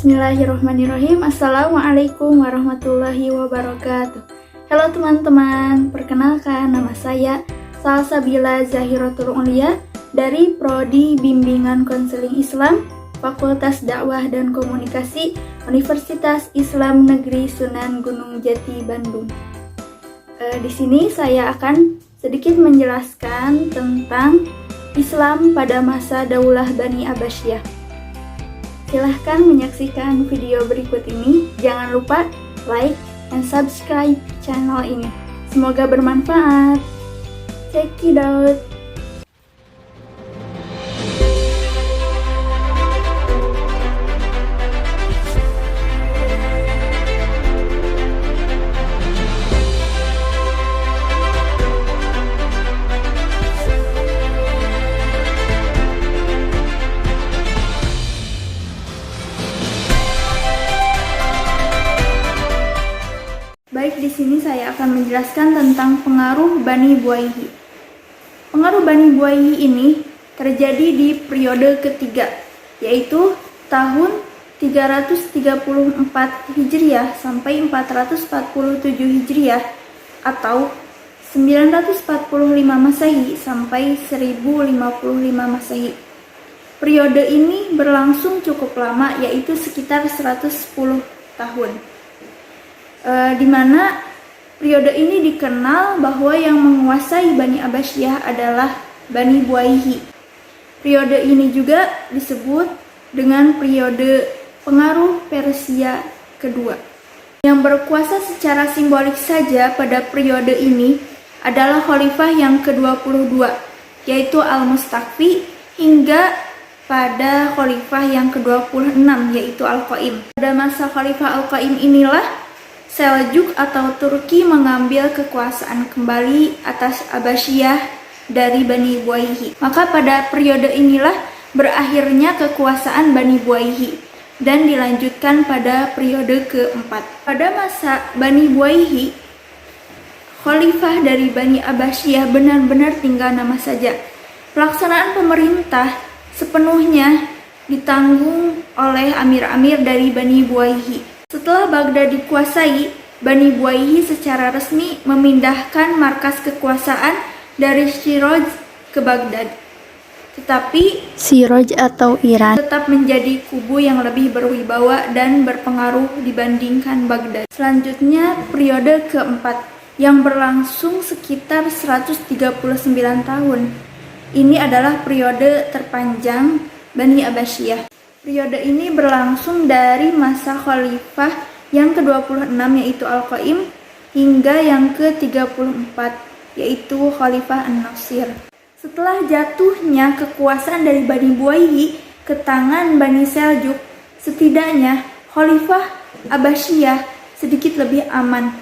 Bismillahirrahmanirrahim. Assalamualaikum warahmatullahi wabarakatuh. Halo teman-teman, perkenalkan nama saya Salsabila Zahiratul Ulia dari Prodi Bimbingan Konseling Islam Fakultas Dakwah dan Komunikasi Universitas Islam Negeri Sunan Gunung Jati, Bandung. Di sini saya akan sedikit menjelaskan tentang Islam pada masa Daulah Bani Abbasiyah. Silahkan menyaksikan video berikut ini. Jangan lupa like and subscribe channel ini. Semoga bermanfaat. Check it out. Baik, di sini saya akan menjelaskan tentang pengaruh Bani Buwayhi. Pengaruh Bani Buwayhi ini terjadi di periode ketiga, yaitu tahun 334 Hijriah sampai 447 Hijriah atau 945 Masehi sampai 1055 Masehi. Periode ini berlangsung cukup lama, yaitu sekitar 110 tahun. Di mana periode ini dikenal bahwa yang menguasai Bani Abbasiyah adalah Bani Buwayhi. Periode ini juga disebut dengan periode pengaruh Persia kedua. Yang berkuasa secara simbolik saja pada periode ini adalah khalifah yang ke-22, yaitu Al-Mustaqfi, hingga pada khalifah yang ke-26, yaitu Al-Qaim. Pada masa khalifah Al-Qaim inilah Seljuk atau Turki mengambil kekuasaan kembali atas Abbasiyah dari Bani Buwayhi. Maka pada periode inilah berakhirnya kekuasaan Bani Buwayhi dan dilanjutkan pada periode keempat. Pada masa Bani Buwayhi, khalifah dari Bani Abbasiyah benar-benar tinggal nama saja. Pelaksanaan pemerintah sepenuhnya ditanggung oleh amir-amir dari Bani Buwayhi. Setelah Baghdad dikuasai, Bani Buwayhi secara resmi memindahkan markas kekuasaan dari Shiraj ke Baghdad. Tetapi Shiraj atau Iran tetap menjadi kubu yang lebih berwibawa dan berpengaruh dibandingkan Baghdad. Selanjutnya periode keempat yang berlangsung sekitar 139 tahun. Ini adalah periode terpanjang Bani Abbasiyah. Periode ini berlangsung dari masa khalifah yang ke-26, yaitu Al-Qaim, hingga yang ke-34, yaitu Khalifah An-Nasir. Setelah jatuhnya kekuasaan dari Bani Buwayhi ke tangan Bani Seljuk, setidaknya Khalifah Abbasiyah sedikit lebih aman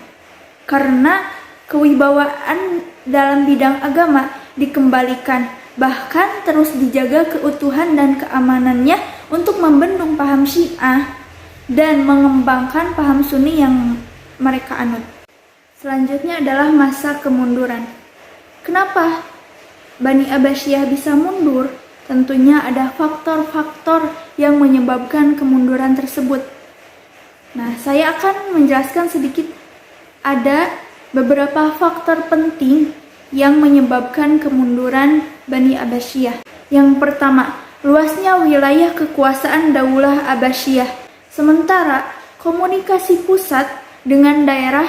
karena kewibawaan dalam bidang agama dikembalikan, bahkan terus dijaga keutuhan dan keamanannya untuk membendung paham Syiah dan mengembangkan paham Sunni yang mereka anut. Selanjutnya adalah masa kemunduran. Kenapa Bani Abbasiyah bisa mundur? Tentunya ada faktor-faktor yang menyebabkan kemunduran tersebut. Nah, saya akan menjelaskan sedikit. Ada beberapa faktor penting yang menyebabkan kemunduran Bani Abbasiyah. Yang pertama, luasnya wilayah kekuasaan Daulah Abbasiyah. Sementara komunikasi pusat dengan daerah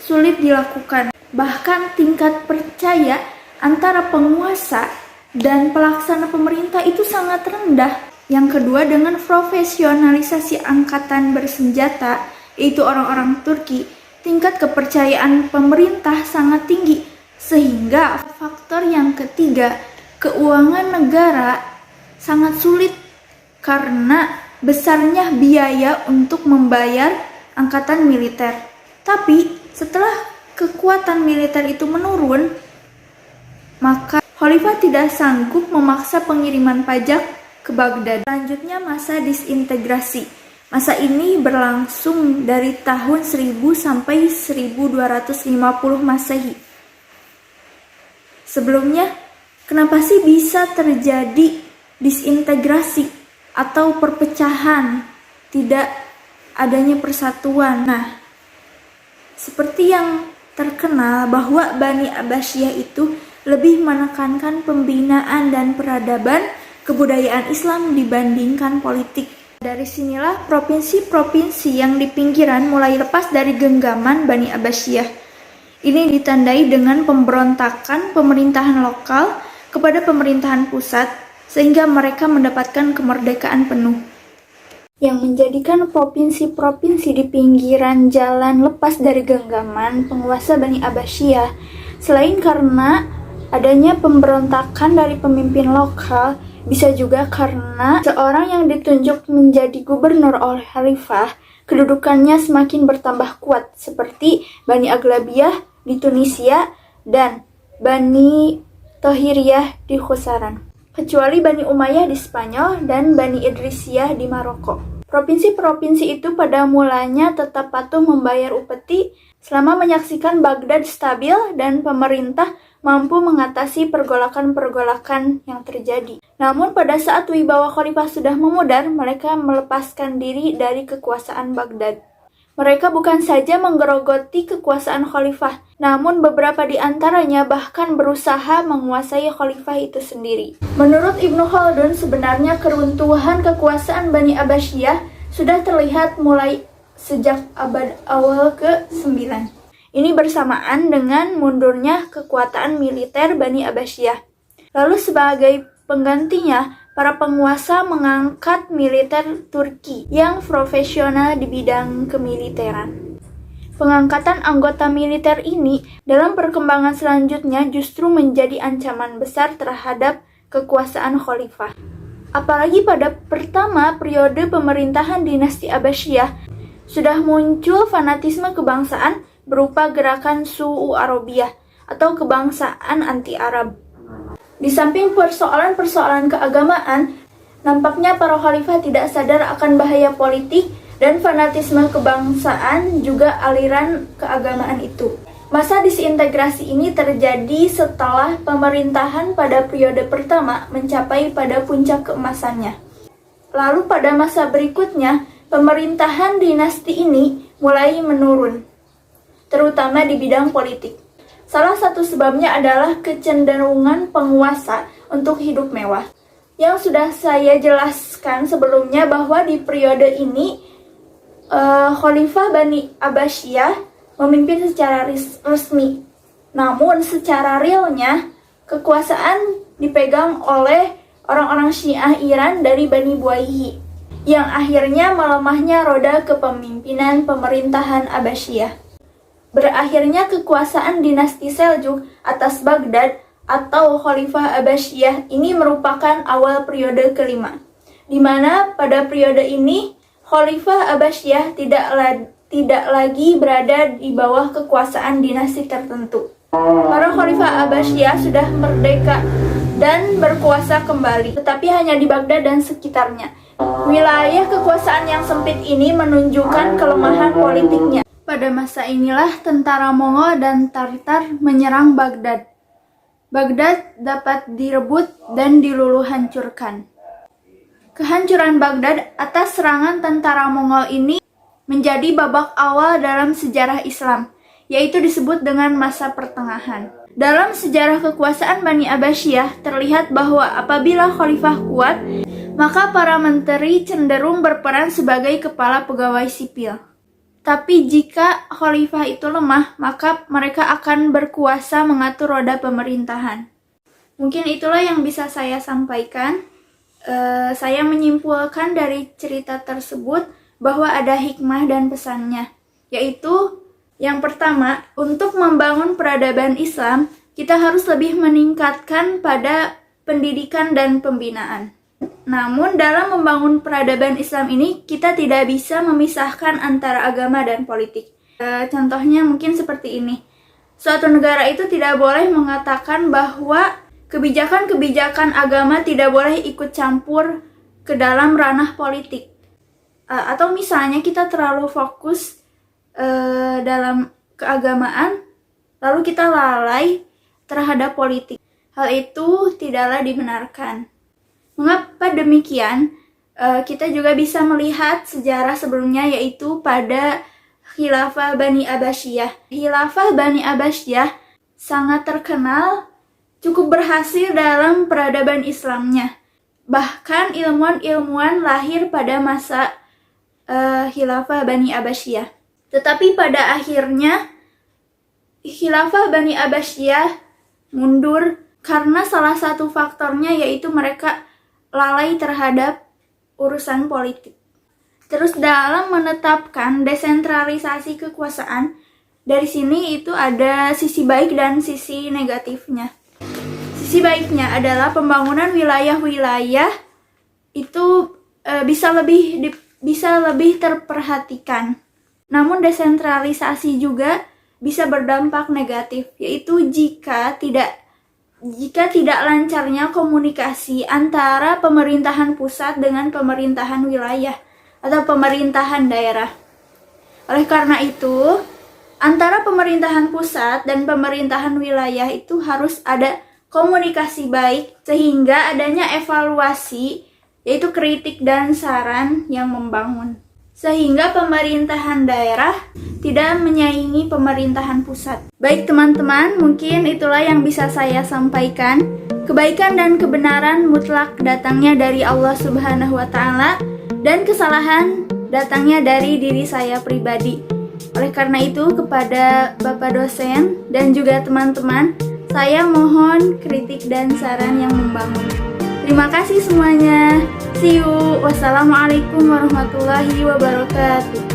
sulit dilakukan. Bahkan tingkat percaya antara penguasa dan pelaksana pemerintah itu sangat rendah. Yang kedua, dengan profesionalisasi angkatan bersenjata, yaitu orang-orang Turki, tingkat kepercayaan pemerintah sangat tinggi. Sehingga faktor yang ketiga, keuangan negara sangat sulit karena besarnya biaya untuk membayar angkatan militer. Tapi setelah kekuatan militer itu menurun, maka khalifah tidak sanggup memaksa pengiriman pajak ke Baghdad. Selanjutnya masa disintegrasi. Masa ini berlangsung dari tahun 1000 sampai 1250 Masehi. Sebelumnya, kenapa sih bisa terjadi disintegrasi atau perpecahan tidak adanya persatuan. Nah, seperti yang terkenal bahwa Bani Abbasiyah itu lebih menekankan pembinaan dan peradaban kebudayaan Islam dibandingkan politik. Dari sinilah provinsi-provinsi yang di pinggiran mulai lepas dari genggaman Bani Abbasiyah. Ini ditandai dengan pemberontakan pemerintahan lokal kepada pemerintahan pusat, sehingga mereka mendapatkan kemerdekaan penuh. Yang menjadikan provinsi-provinsi di pinggiran jalan lepas dari genggaman penguasa Bani Abbasiyah, selain karena adanya pemberontakan dari pemimpin lokal, bisa juga karena seorang yang ditunjuk menjadi gubernur oleh khalifah, kedudukannya semakin bertambah kuat, seperti Bani Aglabiyah di Tunisia dan Bani Tohiriyah di Khuzaran, kecuali Bani Umayyah di Spanyol dan Bani Idrisiyah di Maroko. Provinsi-provinsi itu pada mulanya tetap patuh membayar upeti selama menyaksikan Baghdad stabil dan pemerintah mampu mengatasi pergolakan-pergolakan yang terjadi. Namun pada saat wibawa khalifah sudah memudar, mereka melepaskan diri dari kekuasaan Baghdad. Mereka bukan saja menggerogoti kekuasaan khalifah, namun beberapa di antaranya bahkan berusaha menguasai khalifah itu sendiri. Menurut Ibnu Khaldun, sebenarnya keruntuhan kekuasaan Bani Abbasiyah sudah terlihat mulai sejak abad awal ke-9. Ini bersamaan dengan mundurnya kekuatan militer Bani Abbasiyah. Lalu sebagai penggantinya, para penguasa mengangkat militer Turki yang profesional di bidang kemiliteran. Pengangkatan anggota militer ini dalam perkembangan selanjutnya justru menjadi ancaman besar terhadap kekuasaan khalifah. Apalagi pada pertama periode pemerintahan dinasti Abbasiyah, sudah muncul fanatisme kebangsaan berupa gerakan Su'u Arabiyah atau kebangsaan anti-Arab. Di samping persoalan-persoalan keagamaan, nampaknya para khalifah tidak sadar akan bahaya politik dan fanatisme kebangsaan juga aliran keagamaan itu. Masa disintegrasi ini terjadi setelah pemerintahan pada periode pertama mencapai pada puncak keemasannya. Lalu pada masa berikutnya, pemerintahan dinasti ini mulai menurun, terutama di bidang politik. Salah satu sebabnya adalah kecenderungan penguasa untuk hidup mewah. Yang sudah saya jelaskan sebelumnya bahwa di periode ini Khalifah Bani Abbasiyah memimpin secara resmi. Namun secara realnya kekuasaan dipegang oleh orang-orang Syiah Iran dari Bani Buwayhi, yang akhirnya melemahnya roda kepemimpinan pemerintahan Abbasiyah. Berakhirnya kekuasaan dinasti Seljuk atas Baghdad atau Khalifah Abbasiyah ini merupakan awal periode kelima, di mana pada periode ini Khalifah Abbasiyah tidak lagi berada di bawah kekuasaan dinasti tertentu. Para Khalifah Abbasiyah sudah merdeka dan berkuasa kembali, tetapi hanya di Baghdad dan sekitarnya. Wilayah kekuasaan yang sempit ini menunjukkan kelemahan politiknya. Pada masa inilah tentara Mongol dan Tartar menyerang Baghdad. Baghdad dapat direbut dan diluluh hancurkan. Kehancuran Baghdad atas serangan tentara Mongol ini menjadi babak awal dalam sejarah Islam, yaitu disebut dengan masa pertengahan. Dalam sejarah kekuasaan Bani Abbasiyah terlihat bahwa apabila khalifah kuat, maka para menteri cenderung berperan sebagai kepala pegawai sipil. Tapi jika khalifah itu lemah, maka mereka akan berkuasa mengatur roda pemerintahan. Mungkin itulah yang bisa saya sampaikan. Saya menyimpulkan dari cerita tersebut bahwa ada hikmah dan pesannya, yaitu yang pertama, untuk membangun peradaban Islam, kita harus lebih meningkatkan pada pendidikan dan pembinaan. Namun dalam membangun peradaban Islam ini, kita tidak bisa memisahkan antara agama dan politik. Contohnya mungkin seperti ini. Suatu negara itu tidak boleh mengatakan bahwa kebijakan-kebijakan agama tidak boleh ikut campur ke dalam ranah politik. Atau misalnya kita terlalu fokus dalam keagamaan, lalu kita lalai terhadap politik. Hal itu tidaklah dibenarkan. Mengapa demikian? kita juga bisa melihat sejarah sebelumnya, yaitu pada Khilafah Bani Abbasiyah. Khilafah Bani Abbasiyah sangat terkenal, cukup berhasil dalam peradaban Islamnya. Bahkan ilmuwan-ilmuwan lahir pada masa Khilafah Bani Abbasiyah. Tetapi pada akhirnya Khilafah Bani Abbasiyah mundur karena salah satu faktornya yaitu mereka lalai terhadap urusan politik. Terus dalam menetapkan desentralisasi kekuasaan, dari sini itu ada sisi baik dan sisi negatifnya. Sisi baiknya adalah pembangunan wilayah-wilayah itu bisa lebih terperhatikan. Namun desentralisasi juga bisa berdampak negatif, yaitu jika tidak lancarnya komunikasi antara pemerintahan pusat dengan pemerintahan wilayah atau pemerintahan daerah. Oleh karena itu, antara pemerintahan pusat dan pemerintahan wilayah itu harus ada komunikasi baik sehingga adanya evaluasi, yaitu kritik dan saran yang membangun. Sehingga pemerintahan daerah tidak menyaingi pemerintahan pusat. Baik teman-teman, mungkin itulah yang bisa saya sampaikan. Kebaikan dan kebenaran mutlak datangnya dari Allah Subhanahu wa Ta'ala, dan kesalahan datangnya dari diri saya pribadi. Oleh karena itu, kepada Bapak dosen dan juga teman-teman, saya mohon kritik dan saran yang membangun. Terima kasih semuanya. See you. Wassalamualaikum warahmatullahi wabarakatuh.